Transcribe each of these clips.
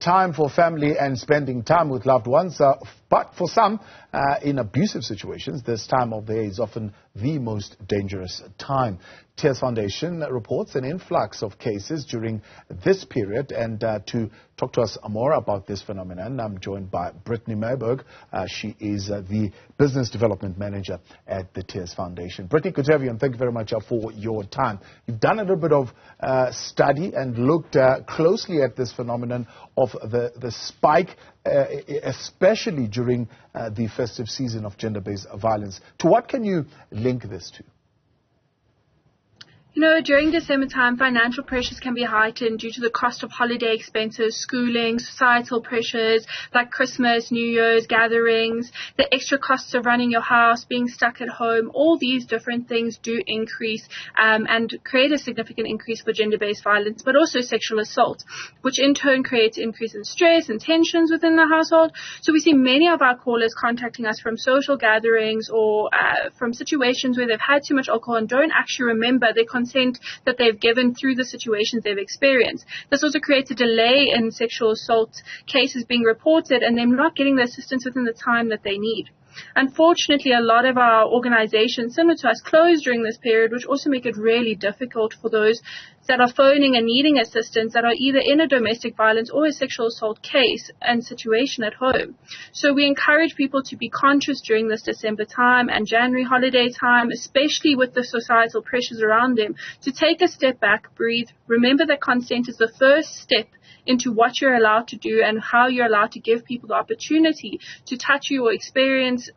Time for family and spending time with loved ones. But for some, in abusive situations, this time of the year is often the most dangerous time. Tears Foundation reports an influx of cases during this period. And to talk to us more about this phenomenon, I'm joined by Brittney Myburg. She is the Business Development Manager at the Tears Foundation. Brittney, good to have you, and thank you very much for your time. You've done a little bit of study and looked closely at this phenomenon of the spike, especially during the festive season of gender-based violence. To what can you link this to? You know, during December time, financial pressures can be heightened due to the cost of holiday expenses, schooling, societal pressures like Christmas, New Year's, gatherings, the extra costs of running your house, being stuck at home. All these different things do increase and create a significant increase for gender-based violence, but also sexual assault, which in turn creates an increase in stress and tensions within the household. So we see many of our callers contacting us from social gatherings or from situations where they've had too much alcohol and don't actually remember their consent that they've given through the situations they've experienced. This also creates a delay in sexual assault cases being reported and them not getting the assistance within the time that they need. Unfortunately, a lot of our organizations, similar to us, close during this period, which also make it really difficult for those that are phoning and needing assistance that are either in a domestic violence or a sexual assault case and situation at home. So we encourage people to be conscious during this December time and January holiday time, especially with the societal pressures around them, to take a step back, breathe, remember that consent is the first step into what you're allowed to do and how you're allowed to give people the opportunity to touch you or experience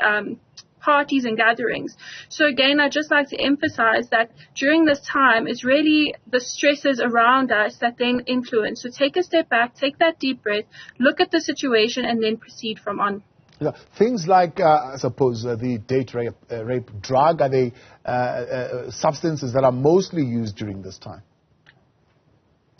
parties and gatherings. So again, I'd just like to emphasize that during this time, it's really the stresses around us that then influence. So take a step back, take that deep breath, look at the situation, and then proceed from on. Yeah. Things like, I suppose, the date rape drug, are they substances that are mostly used during this time?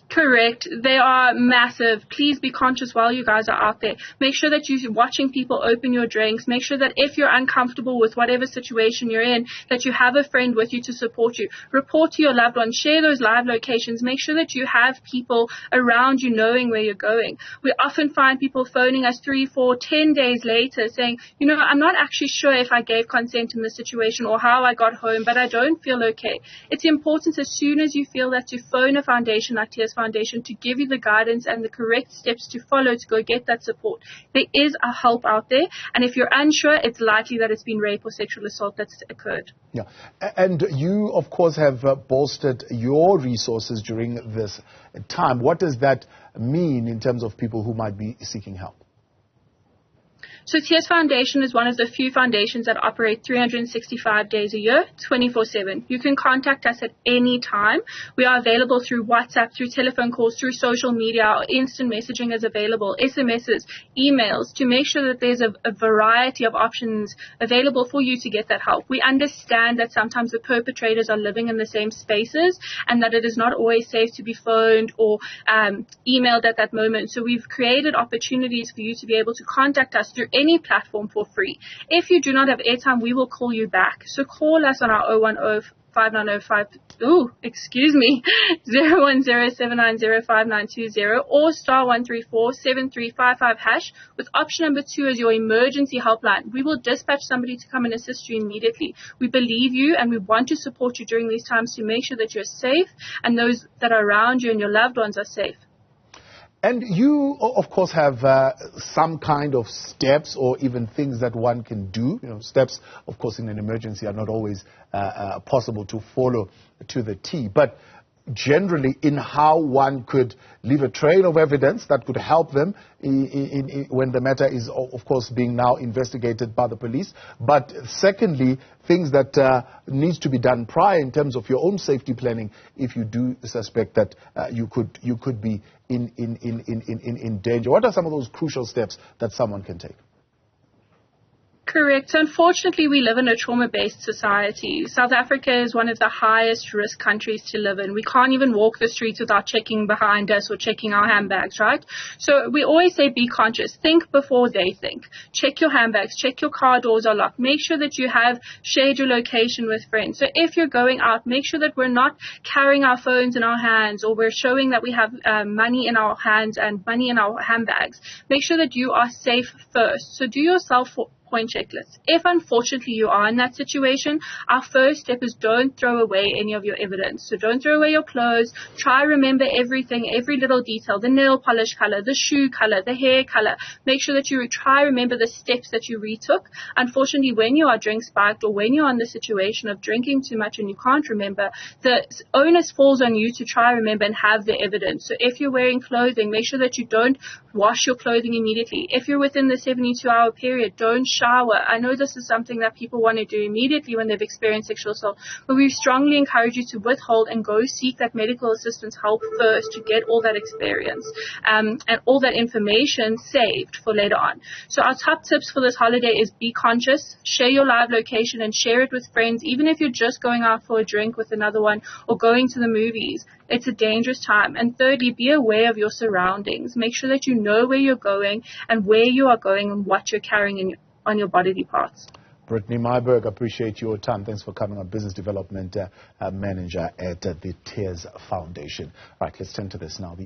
Correct. They are massive. Please be conscious while you guys are out there. Make sure that you're watching people open your drinks. Make sure that if you're uncomfortable with whatever situation you're in, that you have a friend with you to support you. Report to your loved ones. Share those live locations. Make sure that you have people around you knowing where you're going. We often find people phoning us 3, 4, 10 days later saying, you know, I'm not actually sure if I gave consent in this situation or how I got home, but I don't feel okay. It's important as soon as you feel that to phone a foundation like Tears Foundation to give you the guidance and the correct steps to follow to go get that support. There is a help out there, and if you're unsure, it's likely that it's been rape or sexual assault that's occurred. Yeah, and you, of course, have bolstered your resources during this time. What does that mean in terms of people who might be seeking help? So Tears Foundation is one of the few foundations that operate 365 days a year, 24/7. You can contact us at any time. We are available through WhatsApp, through telephone calls, through social media. Our instant messaging is available, SMSs, emails, to make sure that there's a variety of options available for you to get that help. We understand that sometimes the perpetrators are living in the same spaces and that it is not always safe to be phoned or emailed at that moment. So we've created opportunities for you to be able to contact us through any platform for free. If you do not have airtime, we will call you back. So call us on our 010-790-5920 or *134-7355# with option number 2 as your emergency helpline. We will dispatch somebody to come and assist you immediately. We believe you and we want to support you during these times to make sure that you're safe and those that are around you and your loved ones are safe. And you, of course, have some kind of steps or even things that one can do. You know, steps, of course, in an emergency are not always possible to follow to the T. But generally, in how one could leave a trail of evidence that could help them when the matter is, of course, being now investigated by the police. But secondly, things that needs to be done prior in terms of your own safety planning if you do suspect that you could be in danger. What are some of those crucial steps that someone can take? Correct. So unfortunately, we live in a trauma-based society. South Africa is one of the highest risk countries to live in. We can't even walk the streets without checking behind us or checking our handbags, right? So we always say be conscious. Think before they think. Check your handbags. Check your car doors are locked. Make sure that you have shared your location with friends. So if you're going out, make sure that we're not carrying our phones in our hands, or we're showing that we have money in our hands and money in our handbags. Make sure that you are safe first. So do your self-point checklist. If unfortunately you are in that situation, our first step is don't throw away any of your evidence. So don't throw away your clothes. Try remember everything, every little detail, the nail polish color, the shoe color, the hair color. Make sure that you try remember the steps that you retook. Unfortunately, when you are drink spiked, or when you're in the situation of drinking too much and you can't remember, the onus falls on you to try remember and have the evidence. So if you're wearing clothing, make sure that you don't wash your clothing immediately. If you're within the 72-hour period, don't shower. I know this is something that people want to do immediately when they've experienced sexual assault, but we strongly encourage you to withhold and go seek that medical assistance help first to get all that experience and all that information saved for later on. So our top tips for this holiday is be conscious, share your live location and share it with friends, even if you're just going out for a drink with another one or going to the movies. It's a dangerous time. And thirdly, be aware of your surroundings. Make sure that you know where you're going and where you are going and what you're carrying on your bodily parts. Brittney Myburg, appreciate your time. Thanks for coming on, Business Development Manager at the Tears Foundation. All right, let's turn to this now.